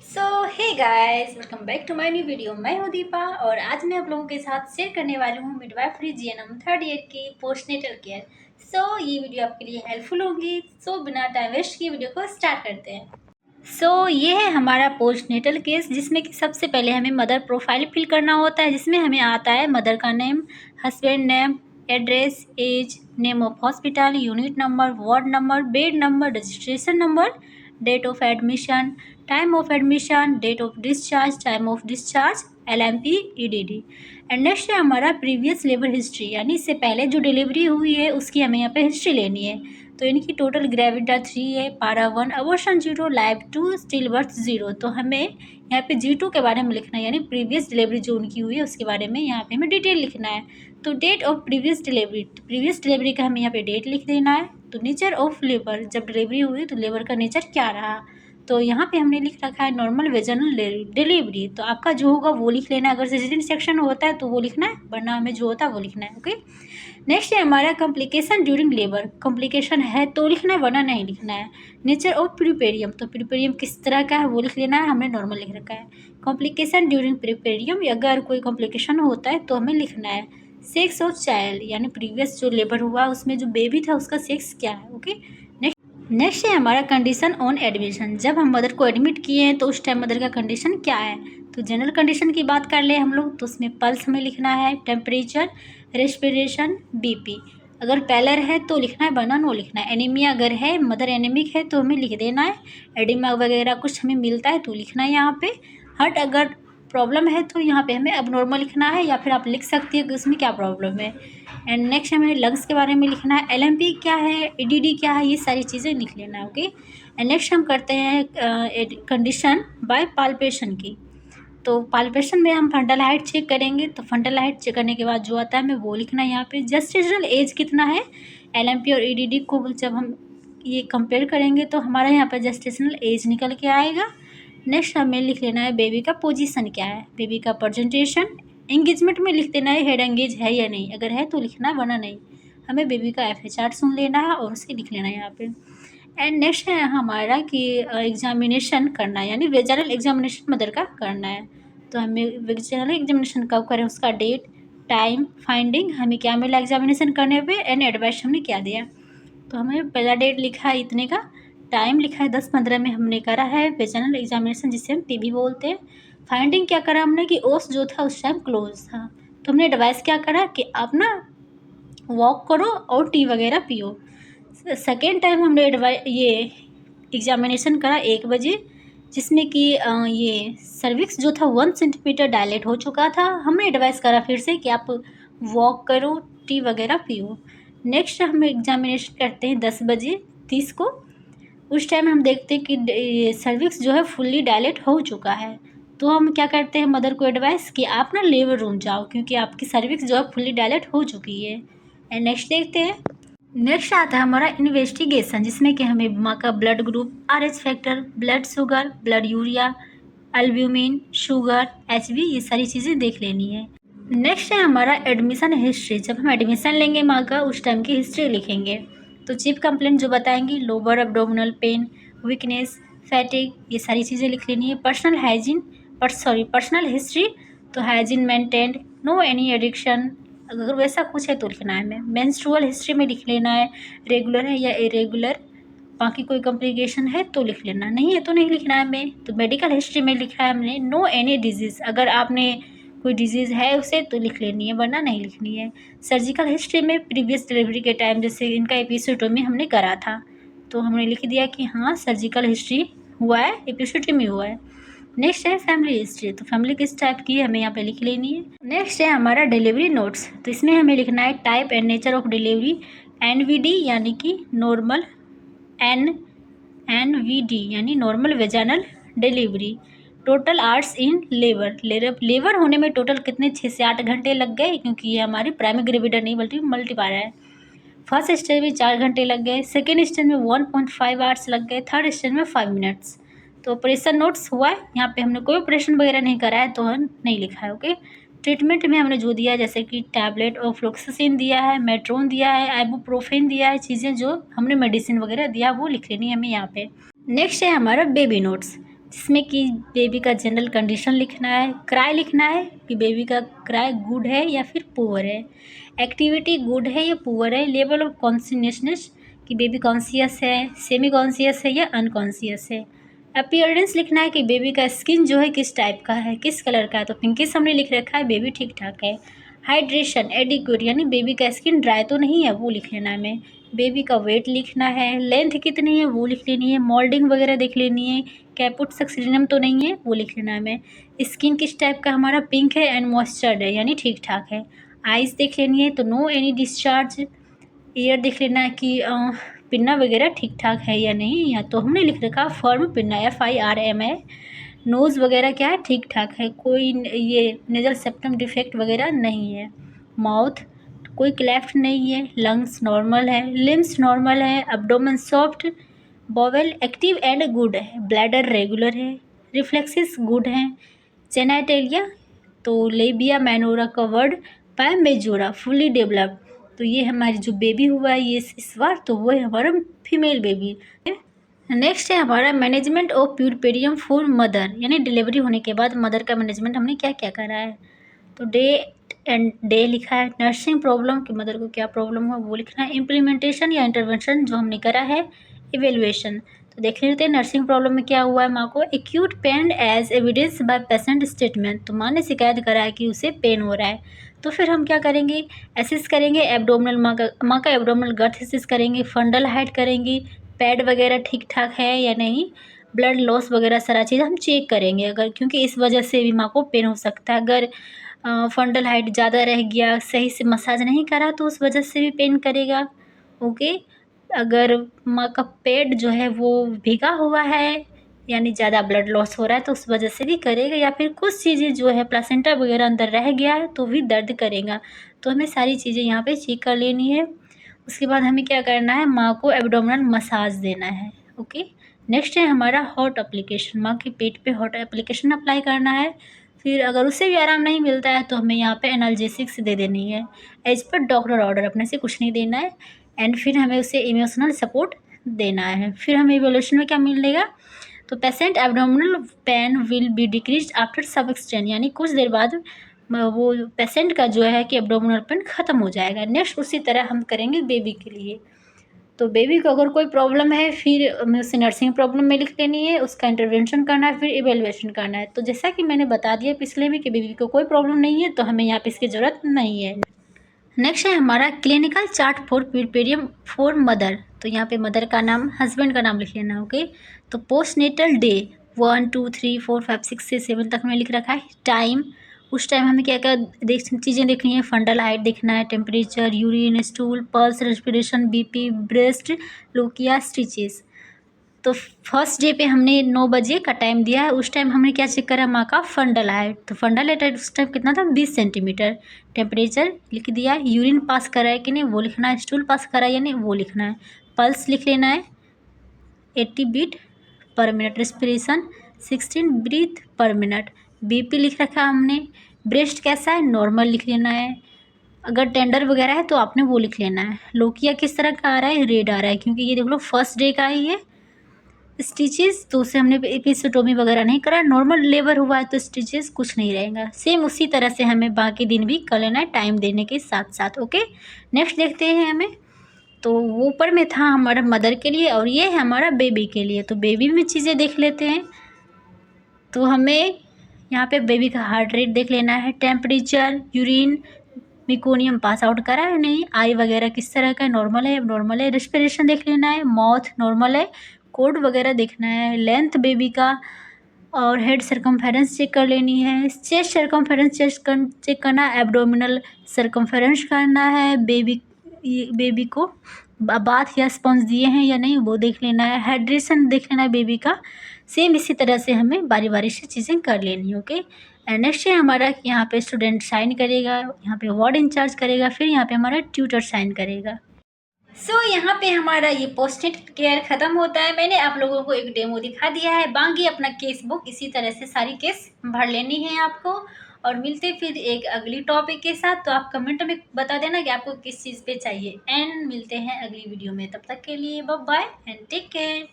So hey guys, welcome back to my new video. मैं हूँ दीपा और आज मैं आप लोगों के साथ शेयर करने वाली हूँ मिडवाइफरी जीएनएम थर्ड ईयर की पोस्टनेटल केयर। ये वीडियो आपके लिए हेल्पफुल होगी। बिना टाइम वेस्ट किए वीडियो को स्टार्ट करते हैं। ये है हमारा पोस्टनेटल केस, जिसमें कि सबसे पहले हमें मदर प्रोफाइल फिल करना होता है, जिसमें हमें आता है मदर का name, husband name, address, age, name of hospital, unit number, ward number, bed number, registration number, date of admission, time of admission, date of discharge, time of discharge, LMP, EDD। And next है हमारा previous labour history, यानी इससे पहले जो delivery हुई है उसकी हमें यहाँ पे हिस्ट्री लेनी है। तो इनकी टोटल ग्रेविटा 3 है, पारा 1, अबॉर्शन 0, लाइव 2, स्टिल बर्थ 0। तो हमें यहाँ पे G2 के बारे में लिखना है, यानी प्रीवियस डिलीवरी जो उनकी हुई है उसके बारे में यहाँ पे हमें डिटेल लिखना है। तो डेट ऑफ प्रीवियस डिलीवरी का हमें यहाँ पे डेट लिख देना है। तो नेचर ऑफ लेबर, जब डिलीवरी हुई तो लेबर का नेचर क्या रहा। तो यहाँ पे हमने लिख रखा है नॉर्मल वेजाइनल डिलीवरी। तो आपका जो होगा वो लिख लेना है, अगर सिजेरियन सेक्शन होता है तो वो लिखना है, वरना हमें जो होता है वो लिखना है। ओके, नेक्स्ट है हमारा कॉम्प्लिकेशन ड्यूरिंग लेबर। कॉम्प्लिकेशन है तो लिखना है, वरना नहीं लिखना है। नेचर ऑफ प्रिपेरियम, तो प्रिपेरियम किस तरह का है वो लिख लेना है, हमने नॉर्मल लिख रखा है। कॉम्प्लिकेशन ड्यूरिंग प्रिपेरियम, अगर कोई कॉम्प्लिकेशन होता है तो हमें लिखना है। सेक्स ऑफ चाइल्ड, यानी प्रीवियस जो लेबर हुआ उसमें जो बेबी था उसका सेक्स क्या है। ओके, नेक्स्ट है हमारा कंडीशन ऑन एडमिशन। जब हम मदर को एडमिट किए हैं तो उस टाइम मदर का कंडीशन क्या है। तो जनरल कंडीशन की बात कर ले हम लोग, तो उसमें पल्स हमें लिखना है, टेम्परेचर, रेस्पिरेशन, BP। अगर पैलर है तो लिखना है, वरना नो लिखना है। एनीमिया अगर है, मदर एनीमिक है तो हमें लिख देना है। एडिमा वगैरह कुछ हमें मिलता है तो लिखना है यहाँ पे। हार्ट अगर प्रॉब्लम है तो यहाँ पे हमें अब नॉर्मल लिखना है, या फिर आप लिख सकती है कि उसमें क्या प्रॉब्लम है। एंड नेक्स्ट हमें लंग्स के बारे में लिखना है, LMP क्या है, EDD क्या है, ये सारी चीज़ें लिख लेना है। ओके, एंड नेक्स्ट हम करते हैं कंडीशन बाय पाल्पेशन की। तो पाल्पेशन में हम फंडल हाइट चेक करेंगे, तो फंडल हाइट चेक करने के बाद जो आता है हमें वो लिखना है यहाँ पे। जेस्टेशनल एज कितना है, LMP और EDD को जब हम ये कंपेयर करेंगे तो हमारा यहाँ पर जेस्टेशनल एज निकल के आएगा। नेक्स्ट हमें लिख लेना है बेबी का पोजीशन क्या है, बेबी का प्रेजेंटेशन। एंगेजमेंट में लिख देना है हेड एंगेज है या नहीं, अगर है तो लिखना, वरना नहीं। हमें बेबी का FH सुन लेना है और उसे लिख लेना है यहाँ पे। एंड नेक्स्ट है हमारा कि एग्जामिनेशन करना है, यानी वेजाइनल एग्जामिनेशन मदर का करना है। तो हमें वेजाइनल एग्जामिनेशन कब करें, उसका डेट, टाइम, फाइंडिंग, हमें क्या मिला एग्जामिनेशन करने पे, एंड एडवाइस हमने क्या दिया। तो हमें पहला डेट लिखा है इतने का, टाइम लिखा है 10-15 में हमने करा है वेजाइनल एग्जामिनेशन, जिसे हम PV बोलते हैं। फाइंडिंग क्या करा हमने कि ओस जो था उस टाइम क्लोज था। तो हमने एडवाइस क्या करा कि आप ना वॉक करो और टी वगैरह पियो। सेकेंड टाइम हमने ये एग्जामिनेशन करा 1 बजे, जिसमें कि ये सर्विक्स जो था 1 सेंटीमीटर डायलेट हो चुका था। हमने एडवाइस करा फिर से कि आप वॉक करो, टी वगैरह पियो। नेक्स्ट हम एग्जामिनेशन करते हैं 10 बजे 30 को। उस टाइम हम देखते हैं कि सर्विक्स जो है फुल्ली डायलेट हो चुका है। तो हम क्या करते हैं, मदर को एडवाइस कि आप ना लेबर रूम जाओ, क्योंकि आपकी सर्विक्स जो है फुल्ली डायलेट हो चुकी है। एंड नेक्स्ट देखते हैं, नेक्स्ट आता है हमारा इन्वेस्टिगेशन, जिसमें कि हमें माँ का blood group, RH factor, blood sugar, blood urea, albumin, sugar, HB, ये सारी चीज़ें देख लेनी है। नेक्स्ट है हमारा एडमिशन हिस्ट्री। जब हम एडमिशन लेंगे माँ का उस टाइम की हिस्ट्री लिखेंगे। तो चीफ कंप्लेंट जो बताएंगी, lower abdominal pain, weakness, fatigue, ये सारी चीज़ें लिख लेनी है। पर्सनल हिस्ट्री, तो hygiene maintained, no any addiction, अगर वैसा कुछ है तो लिखना है। हमें मेंस्ट्रुअल हिस्ट्री में लिख लेना है, रेगुलर है या इरेगुलर, बाकी कोई कॉम्प्लिकेशन है तो लिख लेना, नहीं है तो नहीं लिखना है हमें। तो मेडिकल हिस्ट्री में लिखा है हमने नो एनी डिजीज़, अगर आपने कोई डिजीज़ है उसे तो लिख लेनी है, वरना नहीं लिखनी है। सर्जिकल हिस्ट्री में प्रीवियस डिलीवरी के टाइम जैसे इनका एपिसियोटोमी हमने करा था, तो हमने लिख दिया कि हाँ सर्जिकल हिस्ट्री हुआ है, एपिसियोटोमी हुआ है। नेक्स्ट है फैमिली हिस्ट्री, तो फैमिली किस टाइप की है हमें यहाँ पे लिख लेनी है। नेक्स्ट है हमारा डिलीवरी नोट्स, तो इसमें हमें लिखना है type and nature of delivery, NVD यानी कि नॉर्मल, NVD यानी normal vaginal delivery, total hours in labour होने में टोटल कितने 6 से 8 घंटे लग गए, क्योंकि ये हमारी प्राइमरी ग्रेविडा नहीं बल्कि मल्टीपायर है। फर्स्ट स्टेज में 4 घंटे लग गए, सेकेंड स्टेज में 1.5 आवर्स लग गए, थर्ड स्टेज में 5 मिनट्स। तो ऑपरेशन नोट्स हुआ है, यहाँ पे हमने कोई ऑपरेशन वगैरह नहीं करा है तो हम नहीं लिखा है। ओके, ट्रीटमेंट में हमने जो दिया है जैसे कि टैबलेट ऑफ्लोक्सासिन दिया है, मेट्रोन दिया है, आइबुप्रोफेन दिया है, चीज़ें जो हमने मेडिसिन वगैरह दिया वो लिख लेनी है हमें यहाँ पे। नेक्स्ट है हमारा बेबी नोट्स। जिसमें कि बेबी का जनरल कंडीशन लिखना है, क्राई लिखना है कि बेबी का क्राई गुड है या फिर पुअर है, एक्टिविटी गुड है या पुअर है, लेवल ऑफ कॉन्शियसनेस कि बेबी कॉन्शियस है, सेमी कॉन्शियस है या अनकॉन्शियस है। अपीयरेंस लिखना है कि बेबी का स्किन जो है किस टाइप का है, किस कलर का है, तो पिंकिश हमने लिख रखा है, बेबी ठीक ठाक है। हाइड्रेशन एडिक्वेट यानी बेबी का स्किन ड्राई तो नहीं है, वो लिख लेना है हमें। बेबी का वेट लिखना है, लेंथ कितनी है वो लिख लेनी है, मोल्डिंग वगैरह देख लेनी है, कैपुट सक्सीडियम तो नहीं है वो लिख लेना है हमें। स्किन किस टाइप का हमारा पिंक है एंड मॉइस्चर्ड है यानी ठीक ठाक है। आइज़ देख लेनी है तो नो एनी डिस्चार्ज। ईयर देख लेना है कि पिन्ना वगैरह ठीक ठाक है या नहीं, या तो हमने लिख रखा फर्म पिन्ना FIRM है। नोज़ वगैरह क्या है ठीक ठाक है, कोई ये नेजल सेप्टम डिफेक्ट वगैरह नहीं है। माउथ कोई क्लेफ्ट नहीं है, लंग्स नॉर्मल है, लिम्स नॉर्मल है, abdomen soft, bowel active and good है, ब्लैडर रेगुलर है, रिफ्लेक्सेस गुड हैं, जेनाइटेलिया तो लेबिया मैनोरा कवर्ड, पैम मेजोरा फुली डेवलप्ड। तो ये हमारी जो बेबी हुआ है ये इस बार तो वो है हमारा फीमेल बेबी। नेक्स्ट है हमारा मैनेजमेंट ऑफ प्यूरपेडियम फॉर मदर यानी डिलीवरी होने के बाद मदर का मैनेजमेंट हमने क्या क्या करा है। तो डे लिखा है, नर्सिंग प्रॉब्लम कि मदर को क्या प्रॉब्लम हुआ वो लिखना है, इम्प्लीमेंटेशन या इंटरवेंशन जो हमने करा है, इवेल्युएशन। तो देख लेते हैं नर्सिंग प्रॉब्लम में क्या हुआ है। माँ को acute pain as evidence by patient statement, तो माँ ने शिकायत करा है कि उसे पेन हो रहा है। तो फिर हम क्या करेंगे, एसिस करेंगे एब्डोमिनल, माँ का एब्डोमिनल गर्थ एसिस करेंगे, फंडल हाइट करेंगे, पैड वगैरह ठीक ठाक है या नहीं, ब्लड लॉस वगैरह सारा चीज़ हम चेक करेंगे अगर, क्योंकि इस वजह से भी माँ को पेन हो सकता है। अगर फंडल हाइट ज़्यादा रह गया, सही से मसाज नहीं करा तो उस वजह से भी पेन करेगा। ओके, अगर माँ का पेट जो है वो भीगा हुआ है यानी ज़्यादा ब्लड लॉस हो रहा है तो उस वजह से भी करेगा, या फिर कुछ चीज़ें जो है प्लासेंटा वगैरह अंदर रह गया है तो भी दर्द करेगा। तो हमें सारी चीज़ें यहाँ पे चेक कर लेनी है। उसके बाद हमें क्या करना है, माँ को एब्डोमिनल मसाज देना है। ओके, नेक्स्ट है हमारा हॉट एप्लीकेशन, माँ के पेट पे हॉट एप्लीकेशन अप्लाई करना है। फिर अगर उससे भी आराम नहीं मिलता है तो हमें यहाँ पे एनाल्जेसिक्स दे देनी है, एज पर डॉक्टर ऑर्डर, अपने से कुछ नहीं देना है। एंड फिर हमें उसे इमोशनल सपोर्ट देना है। फिर हमें इवोल्यूशन में क्या मिलेगा, तो patient abdominal pain will be decrease after सब एक्सटेंड यानी कुछ देर बाद वो पेशेंट का जो है कि एब्डोमिनल पेन ख़त्म हो जाएगा। नेक्स्ट उसी तरह हम करेंगे बेबी के लिए। तो बेबी को अगर कोई प्रॉब्लम है फिर हमें उसे नर्सिंग प्रॉब्लम में लिख लेनी है, उसका इंटरवेंशन करना है, फिर इवेल्युएशन करना है। तो जैसा कि मैंने बता दिया पिछले में कि बेबी को कोई प्रॉब्लम नहीं है तो हमें यहाँ पे इसकी ज़रूरत नहीं है। नेक्स्ट है हमारा clinical chart for puerperium for mother. तो यहाँ पे मदर का नाम, हस्बैंड का नाम लिख लेना। ओके, तो पोस्टनेटल डे 1 2 3 4 5 6 से 7 तक हमने लिख रखा है। टाइम, उस टाइम हमें क्या क्या चीज़ें देखनी है, फंडल हाइट देखना है, temperature, urine, stool, pulse, respiration, BP, breast, lochia, stitches. तो फर्स्ट डे पे हमने 9 बजे का टाइम दिया है, उस टाइम हमने क्या चेक करा, माँ का फंडल हाइट। तो फंडल हाइट उस टाइम कितना था, 20 सेंटीमीटर। टेम्परेचर लिख दिया, यूरिन पास करा है कि नहीं वो लिखना है, स्टूल पास करा है या नहीं वो लिखना है, पल्स लिख लेना है 80 beat per minute, respiration 16 breath per minute, BP लिख रखा हमने, ब्रेस्ट कैसा है नॉर्मल लिख लेना है, अगर टेंडर वगैरह है तो आपने वो लिख लेना है। लोकिया किस तरह का आ रहा है, रेड आ रहा है, क्योंकि ये देख लो फर्स्ट डे का ही है। स्टिचेस तो उसे हमने एपिसोटोमी वगैरह नहीं करा, नॉर्मल लेबर हुआ है तो स्टिचेस कुछ नहीं रहेगा। सेम उसी तरह से हमें बाकी दिन भी कर लेना है टाइम देने के साथ साथ। ओके, नेक्स्ट देखते हैं हमें। तो वो ऊपर में था हमारा मदर के लिए और ये है हमारा बेबी के लिए। तो बेबी में चीज़ें देख लेते हैं। तो हमें यहाँ पे बेबी का हार्ट रेट देख लेना है, temperature, urine, meconium pass out करा है नहीं, आई वगैरह किस तरह का, नॉर्मल है नॉर्मल है, रेस्पिरेशन देख लेना है, माउथ नॉर्मल है, कोड वगैरह देखना है, लेंथ बेबी का, और हेड सर्कम्फेरेंस चेक कर लेनी है, चेस्ट सर्कम्फेरेंस चेक करना है, एब्डोमिनल सर्कम्फेरेंस करना है, बेबी को बाथ या स्पंज दिए हैं या नहीं वो देख लेना है, हाइड्रेशन देख लेना है बेबी का। सेम इसी तरह से हमें बारी बारी से चीज़ें कर लेनी है। ओके, एंड नेक्स्ट है हमारा यहाँ पे स्टूडेंट साइन करेगा, यहाँ पे वार्ड इंचार्ज करेगा, फिर यहाँ पे हमारा ट्यूटर साइन करेगा। सो यहाँ पे हमारा ये पोस्टनेटल केयर ख़त्म होता है। मैंने आप लोगों को एक डेमो दिखा दिया है, बाकी अपना केस बुक इसी तरह से सारी केस भर लेनी है आपको। और मिलते फिर एक अगली टॉपिक के साथ। तो आप कमेंट में बता देना कि आपको किस चीज़ पे चाहिए, एंड मिलते हैं अगली वीडियो में। तब तक के लिए bye bye and take care.